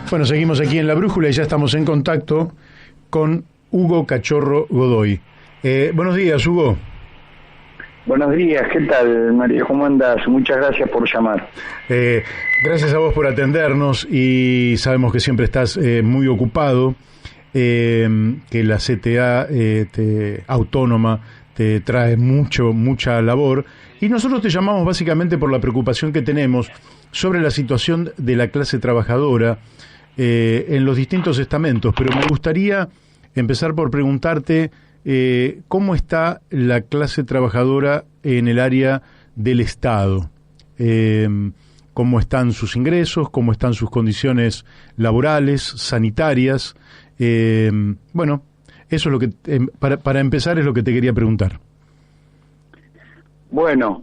Bueno, seguimos aquí en La Brújula y ya estamos en contacto con Hugo Cachorro Godoy. Buenos días, Hugo. Buenos días, ¿qué tal, Mario? ¿Cómo andas? Muchas gracias por llamar. Gracias a vos por atendernos y sabemos que siempre estás muy ocupado, que la CTA autónoma te trae mucha labor y nosotros te llamamos básicamente por la preocupación que tenemos sobre la situación de la clase trabajadora en los distintos estamentos, pero me gustaría empezar por preguntarte cómo está la clase trabajadora en el área del Estado, cómo están sus ingresos, cómo están sus condiciones laborales, sanitarias. Bueno, eso es lo que para empezar es lo que te quería preguntar. Bueno,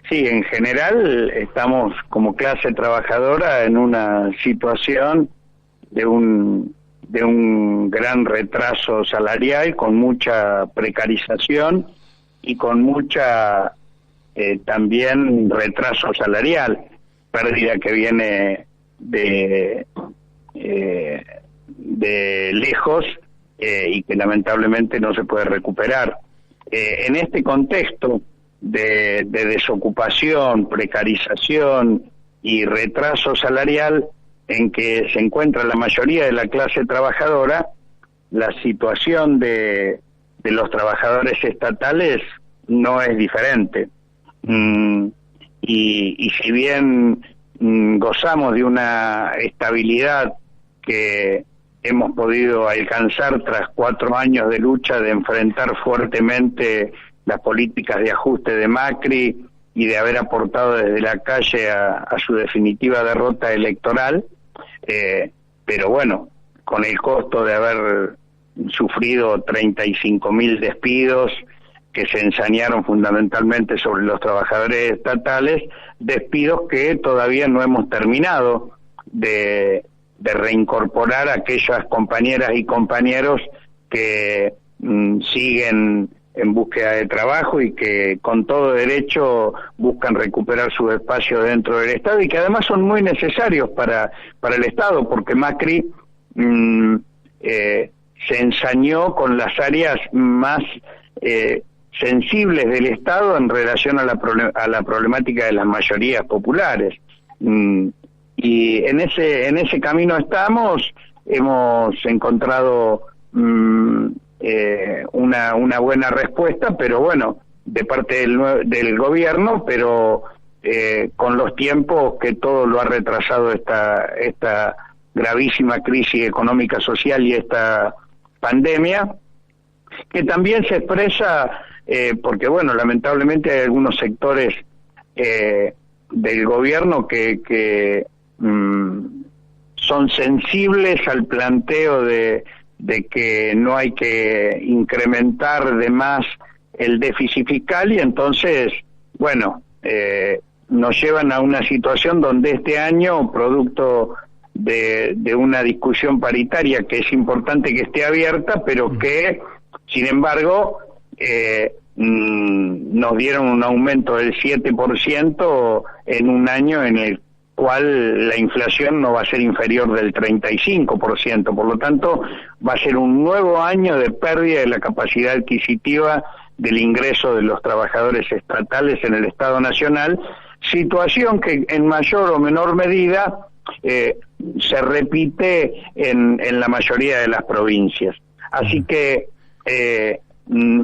sí, en general estamos como clase trabajadora en una situación de un gran retraso salarial, con mucha precarización y con mucha también retraso salarial, pérdida que viene de lejos y que lamentablemente no se puede recuperar. En este contexto de desocupación, precarización y retraso salarial en que se encuentra la mayoría de la clase trabajadora, la situación de los trabajadores estatales no es diferente. Y si bien gozamos de una estabilidad que hemos podido alcanzar tras 4 años de lucha, de enfrentar fuertemente las políticas de ajuste de Macri y de haber aportado desde la calle a su definitiva derrota electoral, pero bueno, con el costo de haber sufrido 35.000 despidos que se ensañaron fundamentalmente sobre los trabajadores estatales, despidos que todavía no hemos terminado de reincorporar a aquellas compañeras y compañeros que siguen en búsqueda de trabajo y que con todo derecho buscan recuperar su espacio dentro del Estado y que además son muy necesarios para el Estado, porque Macri se ensañó con las áreas más sensibles del Estado en relación a la problemática de las mayorías populares. Y en ese camino estamos, hemos encontrado una buena respuesta, pero bueno, de parte del gobierno, pero con los tiempos que todo lo ha retrasado esta gravísima crisis económica social y esta pandemia, que también se expresa porque bueno, lamentablemente hay algunos sectores del gobierno que son sensibles al planteo de que no hay que incrementar de más el déficit fiscal y entonces, bueno, nos llevan a una situación donde este año, producto de una discusión paritaria que es importante que esté abierta, pero que, sin embargo, nos dieron un aumento del 7% en un año en el cual la inflación no va a ser inferior del 35%, por lo tanto va a ser un nuevo año de pérdida de la capacidad adquisitiva del ingreso de los trabajadores estatales en el Estado Nacional, situación que en mayor o menor medida se repite en la mayoría de las provincias. Así que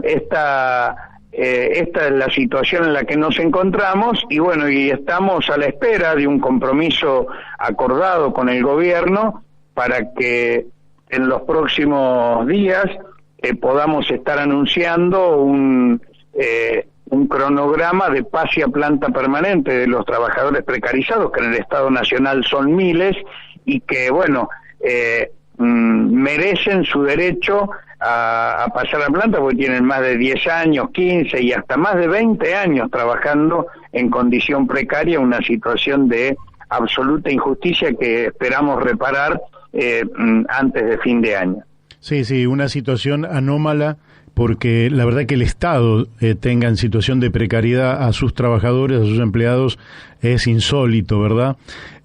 esta es la situación en la que nos encontramos y bueno, y estamos a la espera de un compromiso acordado con el gobierno para que en los próximos días podamos estar anunciando un cronograma de paz y a planta permanente de los trabajadores precarizados, que en el Estado Nacional son miles y que bueno, merecen su derecho a pasar a planta porque tienen más de 10 años, 15 y hasta más de 20 años trabajando en condición precaria, una situación de absoluta injusticia que esperamos reparar antes de fin de año. Sí, una situación anómala, porque la verdad que el Estado tenga en situación de precariedad a sus trabajadores, a sus empleados, es insólito, ¿verdad?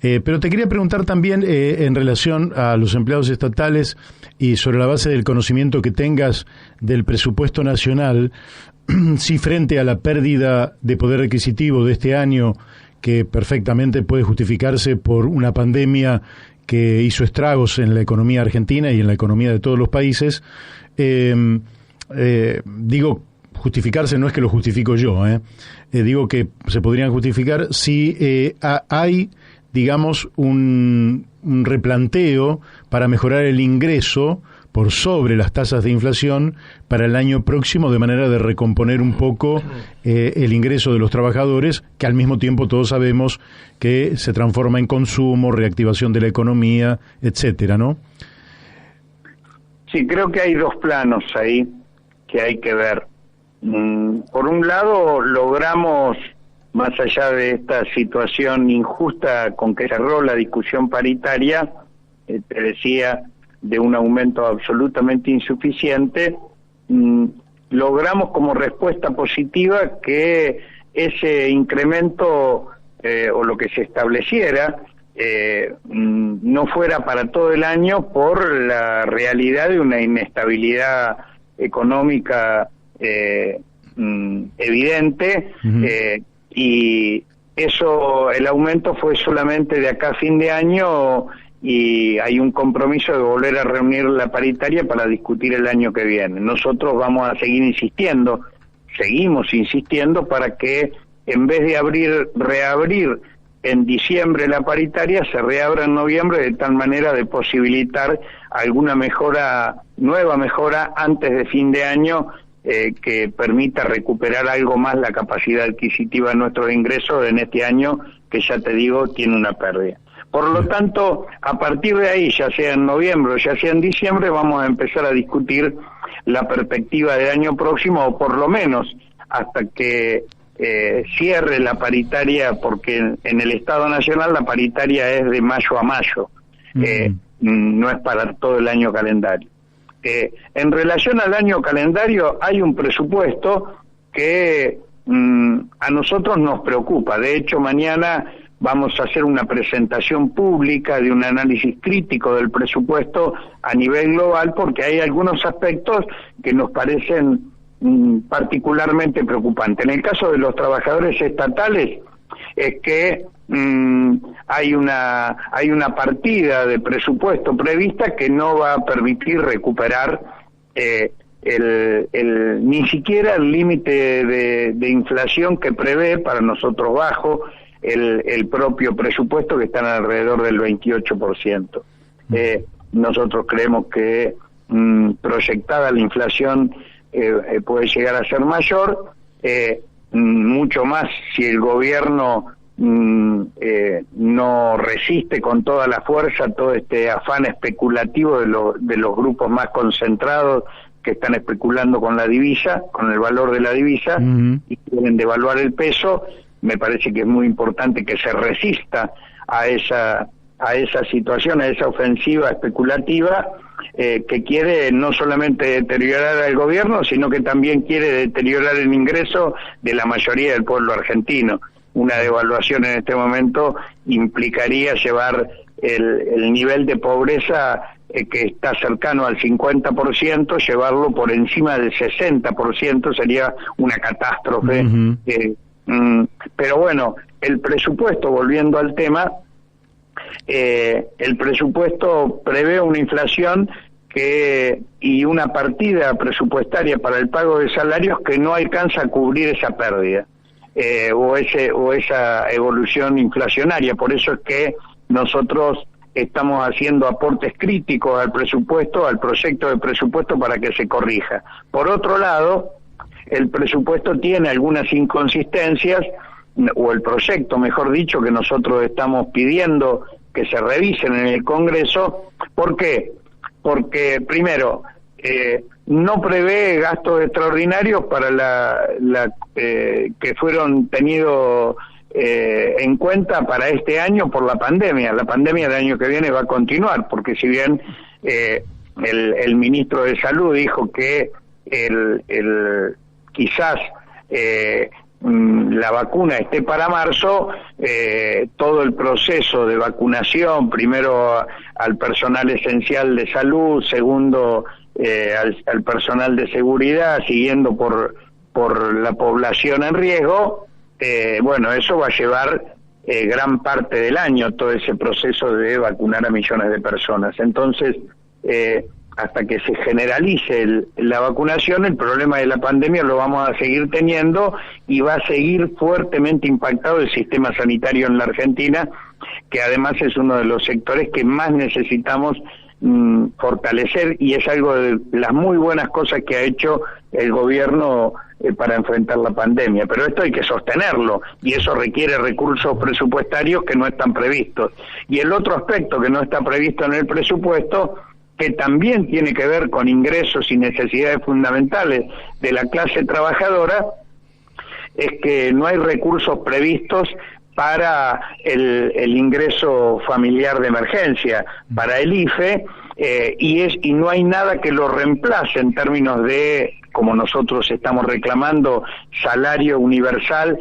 Pero te quería preguntar también en relación a los empleados estatales y sobre la base del conocimiento que tengas del presupuesto nacional, si frente a la pérdida de poder adquisitivo de este año, que perfectamente puede justificarse por una pandemia que hizo estragos en la economía argentina y en la economía de todos los países, digo, justificarse no es que lo justifico yo, digo que se podrían justificar si hay, digamos, un replanteo para mejorar el ingreso por sobre las tasas de inflación para el año próximo, de manera de recomponer un poco el ingreso de los trabajadores, que al mismo tiempo todos sabemos que se transforma en consumo, reactivación de la economía, etcétera, ¿no? Sí, creo que hay dos planos ahí que hay que ver. Por un lado, logramos, más allá de esta situación injusta con que cerró la discusión paritaria, te decía, de un aumento absolutamente insuficiente, logramos como respuesta positiva que ese incremento o lo que se estableciera no fuera para todo el año por la realidad de una inestabilidad económica evidente, y eso, el aumento fue solamente de acá a fin de año, y hay un compromiso de volver a reunir la paritaria para discutir el año que viene. Nosotros vamos a seguimos insistiendo para que en vez de reabrir en diciembre la paritaria, se reabra en noviembre, de tal manera de posibilitar alguna nueva mejora antes de fin de año, que permita recuperar algo más la capacidad adquisitiva de nuestros ingresos en este año, que ya te digo, tiene una pérdida. Por lo tanto, a partir de ahí, ya sea en noviembre o ya sea en diciembre, vamos a empezar a discutir la perspectiva del año próximo, o por lo menos hasta que cierre la paritaria, porque en el Estado Nacional la paritaria es de mayo a mayo, no es para todo el año calendario. En relación al año calendario, hay un presupuesto que a nosotros nos preocupa. De hecho, mañana vamos a hacer una presentación pública de un análisis crítico del presupuesto a nivel global, porque hay algunos aspectos que nos parecen particularmente preocupantes. En el caso de los trabajadores estatales, es que hay una partida de presupuesto prevista que no va a permitir recuperar ni siquiera el límite de inflación que prevé, para nosotros bajo, el propio presupuesto, que está alrededor del 28%. Nosotros creemos que proyectada la inflación puede llegar a ser mayor, mucho más si el gobierno no resiste con toda la fuerza todo este afán especulativo de los grupos más concentrados que están especulando con la divisa, con el valor de la divisa, y quieren devaluar el peso. Me parece que es muy importante que se resista a esa situación, a esa ofensiva especulativa, que quiere no solamente deteriorar al gobierno, sino que también quiere deteriorar el ingreso de la mayoría del pueblo argentino. Una devaluación en este momento implicaría llevar el nivel de pobreza que está cercano al 50%, llevarlo por encima del 60%, sería una catástrofe. Pero bueno, el presupuesto, volviendo al tema, el presupuesto prevé una inflación y una partida presupuestaria para el pago de salarios que no alcanza a cubrir esa pérdida, o esa evolución inflacionaria. Por eso es que nosotros estamos haciendo aportes críticos al presupuesto, al proyecto de presupuesto, para que se corrija. Por otro lado, el presupuesto tiene algunas inconsistencias, o el proyecto, mejor dicho, que nosotros estamos pidiendo que se revisen en el Congreso. ¿Por qué? Porque, primero, no prevé gastos extraordinarios para que fueron tenidos en cuenta para este año por la pandemia. La pandemia del año que viene va a continuar, porque si bien el ministro de Salud dijo que quizás la vacuna esté para marzo, todo el proceso de vacunación, primero al personal esencial de salud, segundo al personal de seguridad, siguiendo por la población en riesgo, bueno, eso va a llevar gran parte del año, todo ese proceso de vacunar a millones de personas. Entonces, hasta que se generalice la vacunación, el problema de la pandemia lo vamos a seguir teniendo y va a seguir fuertemente impactado el sistema sanitario en la Argentina, que además es uno de los sectores que más necesitamos fortalecer, y es algo de las muy buenas cosas que ha hecho el gobierno para enfrentar la pandemia. Pero esto hay que sostenerlo, y eso requiere recursos presupuestarios que no están previstos. Y el otro aspecto que no está previsto en el presupuesto, que también tiene que ver con ingresos y necesidades fundamentales de la clase trabajadora, es que no hay recursos previstos para el ingreso familiar de emergencia, para el IFE, y no hay nada que lo reemplace en términos de, como nosotros estamos reclamando, salario universal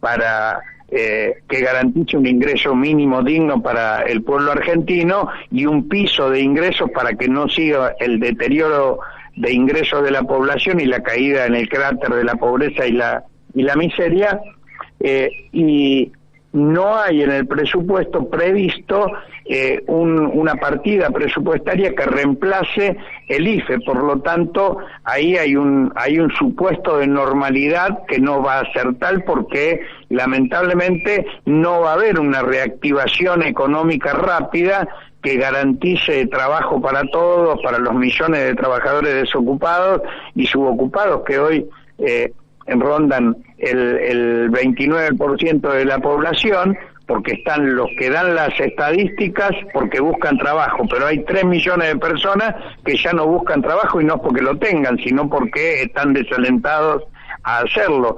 para que garantice un ingreso mínimo digno para el pueblo argentino y un piso de ingresos para que no siga el deterioro de ingresos de la población y la caída en el cráter de la pobreza y la miseria, y no hay en el presupuesto previsto una partida presupuestaria que reemplace el IFE. Por lo tanto, ahí hay un supuesto de normalidad que no va a ser tal, porque lamentablemente no va a haber una reactivación económica rápida que garantice trabajo para todos, para los millones de trabajadores desocupados y subocupados que hoy rondan el 29% de la población, porque están los que dan las estadísticas porque buscan trabajo, pero hay 3 millones de personas que ya no buscan trabajo, y no porque lo tengan, sino porque están desalentados a hacerlo.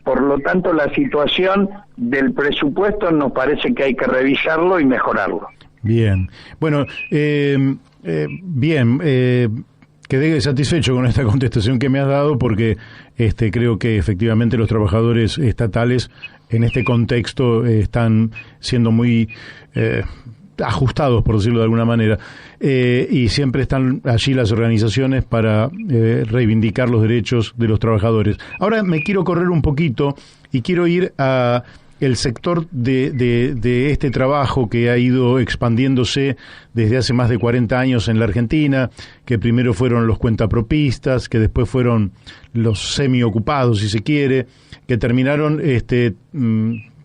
Por lo tanto, la situación del presupuesto nos parece que hay que revisarlo y mejorarlo. Bien. Bueno, quedé satisfecho con esta contestación que me has dado, porque creo que efectivamente los trabajadores estatales en este contexto están siendo muy ajustados, por decirlo de alguna manera, y siempre están allí las organizaciones para reivindicar los derechos de los trabajadores. Ahora me quiero correr un poquito y quiero ir a el sector de este trabajo que ha ido expandiéndose desde hace más de 40 años en la Argentina, que primero fueron los cuentapropistas, que después fueron los semiocupados, si se quiere, que terminaron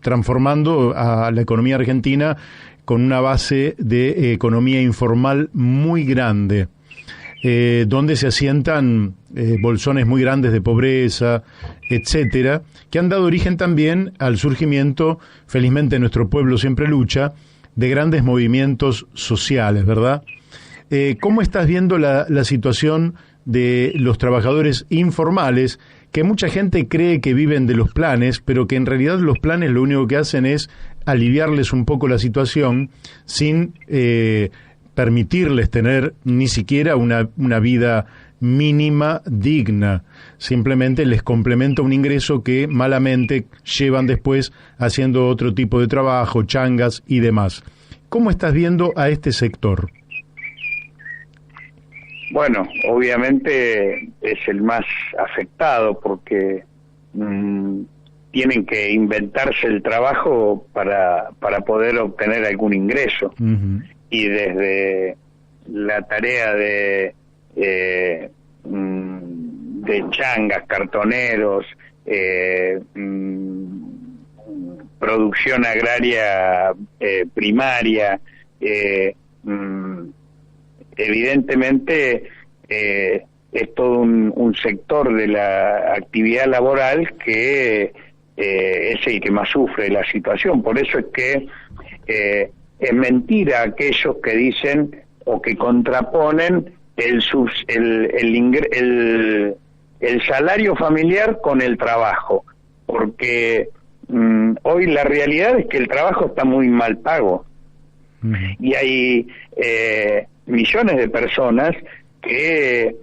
transformando a la economía argentina con una base de economía informal muy grande, donde se asientan bolsones muy grandes de pobreza, etcétera, que han dado origen también al surgimiento, felizmente nuestro pueblo siempre lucha, de grandes movimientos sociales, ¿verdad? ¿Cómo estás viendo la situación de los trabajadores informales, que mucha gente cree que viven de los planes, pero que en realidad los planes lo único que hacen es aliviarles un poco la situación sin permitirles tener ni siquiera una vida mínima digna? Simplemente les complementa un ingreso que malamente llevan después haciendo otro tipo de trabajo, changas y demás. ¿Cómo estás viendo a este sector? Bueno, obviamente es el más afectado, porque tienen que inventarse el trabajo para poder obtener algún ingreso. Uh-huh. Y desde la tarea de changas, cartoneros, producción agraria primaria, evidentemente es todo un sector de la actividad laboral que es el que más sufre la situación. Por eso es que es mentira aquellos que dicen o que contraponen el salario familiar con el trabajo, porque hoy la realidad es que el trabajo está muy mal pago. Uh-huh. Y hay millones de personas que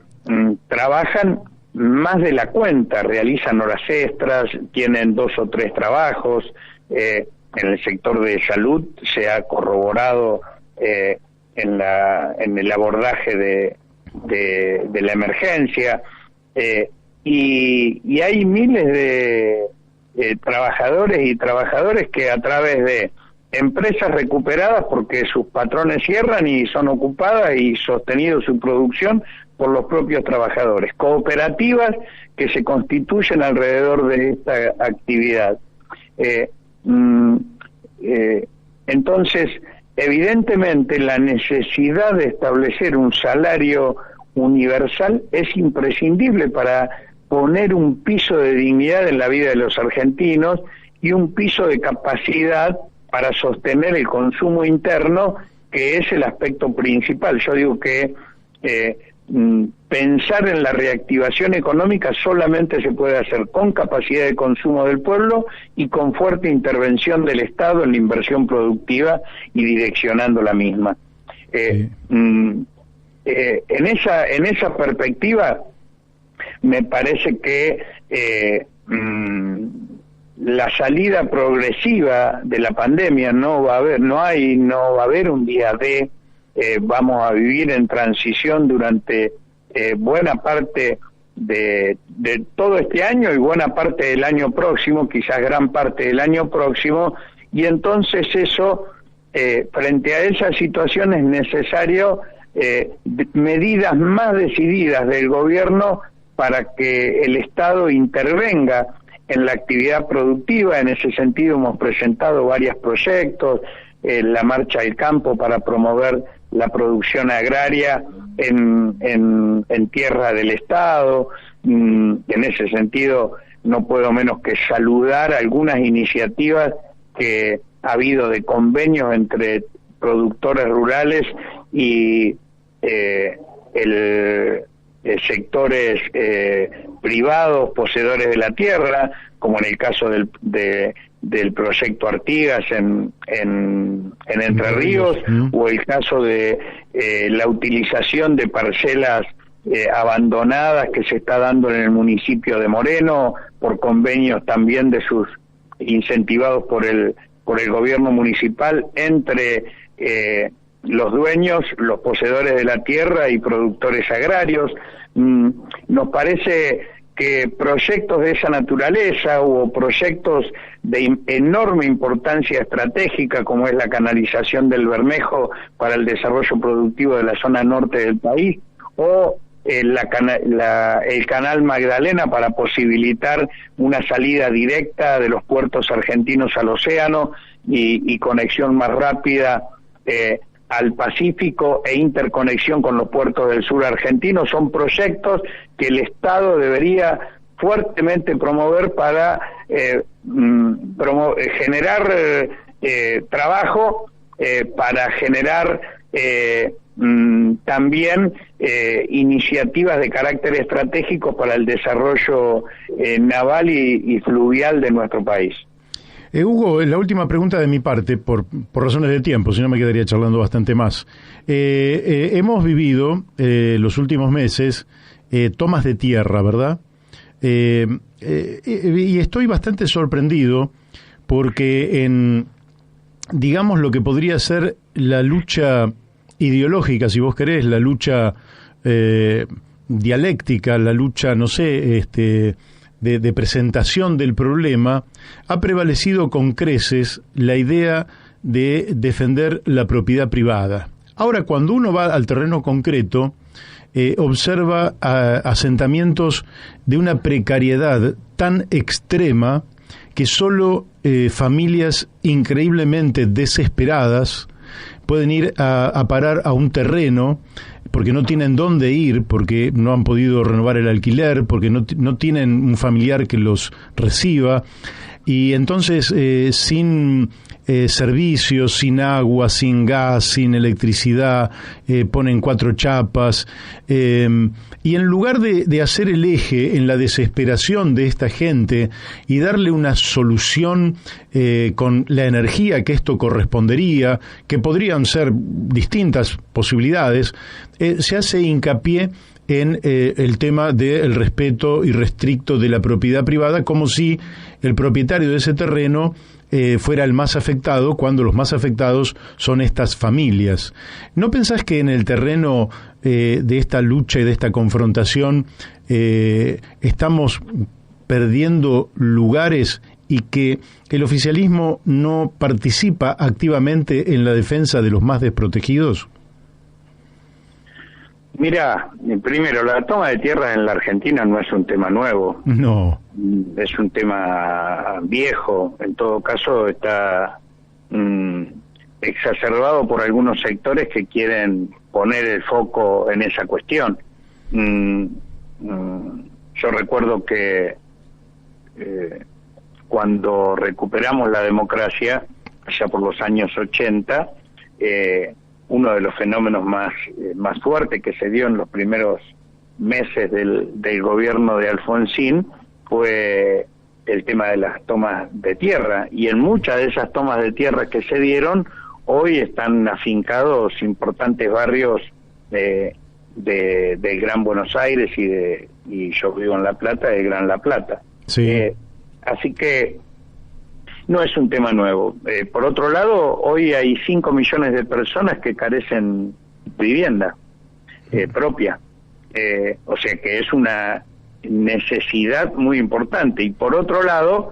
trabajan más de la cuenta, realizan horas extras, tienen 2 o 3 trabajos. En el sector de salud se ha corroborado en el abordaje de la emergencia, y hay miles de trabajadores y trabajadores que a través de empresas recuperadas porque sus patrones cierran y son ocupadas y sostenido su producción por los propios trabajadores, cooperativas que se constituyen alrededor de esta actividad. Entonces, evidentemente la necesidad de establecer un salario universal es imprescindible para poner un piso de dignidad en la vida de los argentinos y un piso de capacidad para sostener el consumo interno, que es el aspecto principal. Yo digo que pensar en la reactivación económica solamente se puede hacer con capacidad de consumo del pueblo y con fuerte intervención del Estado en la inversión productiva y direccionando la misma. En esa perspectiva me parece que la salida progresiva de la pandemia no va a haber un día de vamos a vivir en transición durante buena parte de todo este año y buena parte del año próximo, quizás gran parte del año próximo, y entonces eso, frente a esa situación es necesario medidas más decididas del gobierno para que el Estado intervenga en la actividad productiva. En ese sentido hemos presentado varios proyectos, la Marcha del Campo para promover la producción agraria en tierra del Estado. En ese sentido no puedo menos que saludar algunas iniciativas que ha habido de convenios entre productores rurales y sectores privados, poseedores de la tierra, como en el caso del proyecto Artigas en Entre Ríos, o el caso de la utilización de parcelas abandonadas que se está dando en el municipio de Moreno, por convenios también incentivados por el gobierno municipal entre los dueños, los poseedores de la tierra y productores agrarios. Nos parece que proyectos de esa naturaleza o proyectos de enorme importancia estratégica, como es la canalización del Bermejo para el desarrollo productivo de la zona norte del país, o el canal Magdalena para posibilitar una salida directa de los puertos argentinos al océano y conexión más rápida al Pacífico e interconexión con los puertos del sur argentino, son proyectos que el Estado debería fuertemente promover para generar trabajo, para generar también iniciativas de carácter estratégico para el desarrollo naval y fluvial de nuestro país. Hugo, la última pregunta de mi parte, por razones de tiempo, si no me quedaría charlando bastante más. Hemos vivido los últimos meses tomas de tierra, ¿verdad? Y estoy bastante sorprendido porque digamos, lo que podría ser la lucha ideológica, si vos querés, la lucha dialéctica, la lucha, no sé, de presentación del problema, ha prevalecido con creces la idea de defender la propiedad privada. Ahora, cuando uno va al terreno concreto, observa asentamientos de una precariedad tan extrema que solo familias increíblemente desesperadas pueden ir a parar a un terreno porque no tienen dónde ir, porque no han podido renovar el alquiler, porque no tienen un familiar que los reciba. y entonces sin servicios, sin agua, sin gas, sin electricidad, ponen 4 chapas, y en lugar de hacer el eje en la desesperación de esta gente y darle una solución con la energía que esto correspondería, que podrían ser distintas posibilidades, se hace hincapié en el tema del respeto irrestricto de la propiedad privada, como si el propietario de ese terreno fuera el más afectado, cuando los más afectados son estas familias. ¿No pensás que en el terreno de esta lucha y de esta confrontación estamos perdiendo lugares y que el oficialismo no participa activamente en la defensa de los más desprotegidos? Mira, primero, la toma de tierras en la Argentina no es un tema nuevo. No. Es un tema viejo. En todo caso, está exacerbado por algunos sectores que quieren poner el foco en esa cuestión. Yo recuerdo que cuando recuperamos la democracia, allá por los años 80, uno de los fenómenos más fuertes que se dio en los primeros meses del gobierno de Alfonsín fue el tema de las tomas de tierra, y en muchas de esas tomas de tierra que se dieron, hoy están afincados importantes barrios del Gran Buenos Aires y yo vivo en La Plata, de Gran La Plata. Sí. Así que no es un tema nuevo. Por otro lado, hoy hay 5 millones de personas que carecen de vivienda propia. O sea que es una necesidad muy importante. Y por otro lado,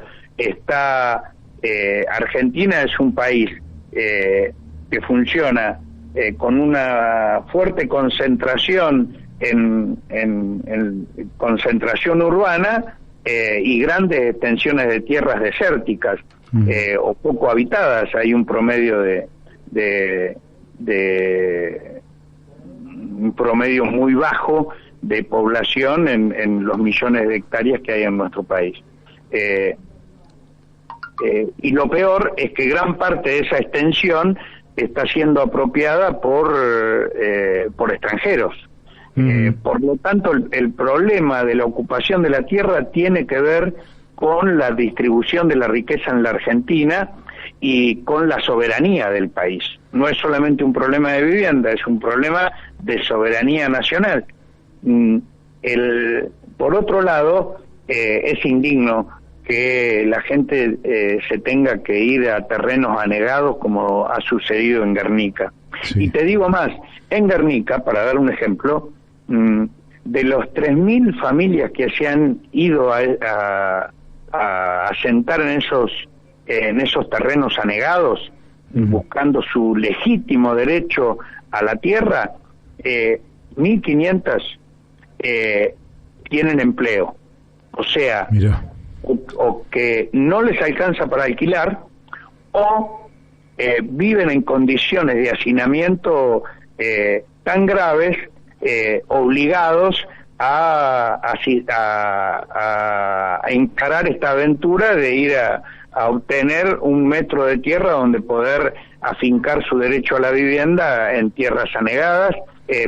Argentina es un país que funciona con una fuerte concentración en concentración urbana y grandes extensiones de tierras desérticas. O poco habitadas. Hay un promedio de un promedio muy bajo de población en los millones de hectáreas que hay en nuestro país. Y lo peor es que gran parte de esa extensión está siendo apropiada por extranjeros. Por lo tanto, el problema de la ocupación de la tierra tiene que ver con la distribución de la riqueza en la Argentina y con la soberanía del país. No es solamente un problema de vivienda, es un problema de soberanía nacional. Por otro lado, es indigno que la gente se tenga que ir a terrenos anegados como ha sucedido en Guernica. Sí. Y te digo más, en Guernica, para dar un ejemplo, de los 3.000 familias que se han ido a asentar en esos terrenos anegados, buscando su legítimo derecho a la tierra, 1.500 tienen empleo. O sea, o que no les alcanza para alquilar, o viven en condiciones de hacinamiento tan graves, obligados a encarar esta aventura de ir a obtener un metro de tierra donde poder afincar su derecho a la vivienda en tierras anegadas,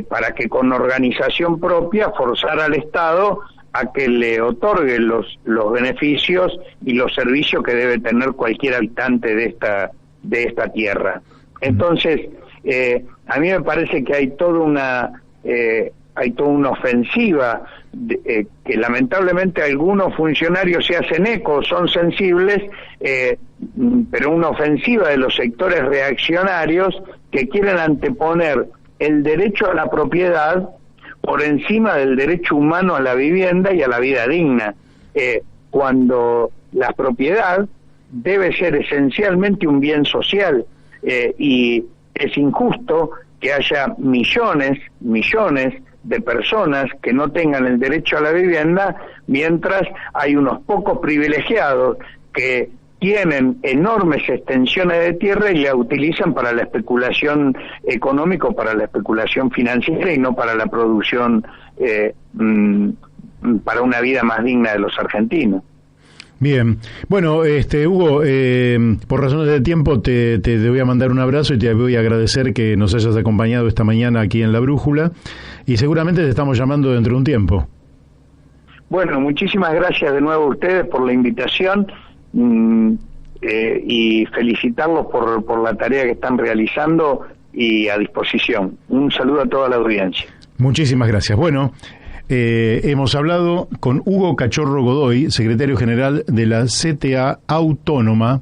para que con organización propia forzar al Estado a que le otorgue los beneficios y los servicios que debe tener cualquier habitante de esta tierra. Entonces, a mí me parece que hay toda una ofensiva que lamentablemente algunos funcionarios se hacen eco, son sensibles, pero una ofensiva de los sectores reaccionarios que quieren anteponer el derecho a la propiedad por encima del derecho humano a la vivienda y a la vida digna, cuando la propiedad debe ser esencialmente un bien social, y es injusto que haya millones de personas que no tengan el derecho a la vivienda, mientras hay unos pocos privilegiados que tienen enormes extensiones de tierra y la utilizan para la especulación económica, para la especulación financiera y no para la producción, para una vida más digna de los argentinos. Bien, bueno, Hugo, por razones de tiempo te voy a mandar un abrazo y te voy a agradecer que nos hayas acompañado esta mañana aquí en La Brújula y seguramente te estamos llamando dentro de un tiempo. Bueno, muchísimas gracias de nuevo a ustedes por la invitación y felicitarlos por la tarea que están realizando y a disposición. Un saludo a toda la audiencia. Muchísimas gracias. Bueno, hemos hablado con Hugo Cachorro Godoy, secretario general de la CTA Autónoma,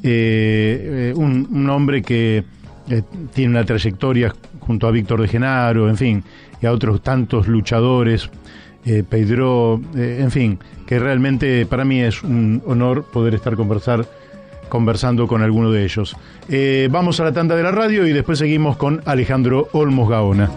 un hombre que tiene una trayectoria junto a Víctor de Genaro, en fin, y a otros tantos luchadores, Pedro, en fin, que realmente para mí es un honor poder estar conversando con alguno de ellos. Vamos a la tanda de la radio y después seguimos con Alejandro Olmos Gaona.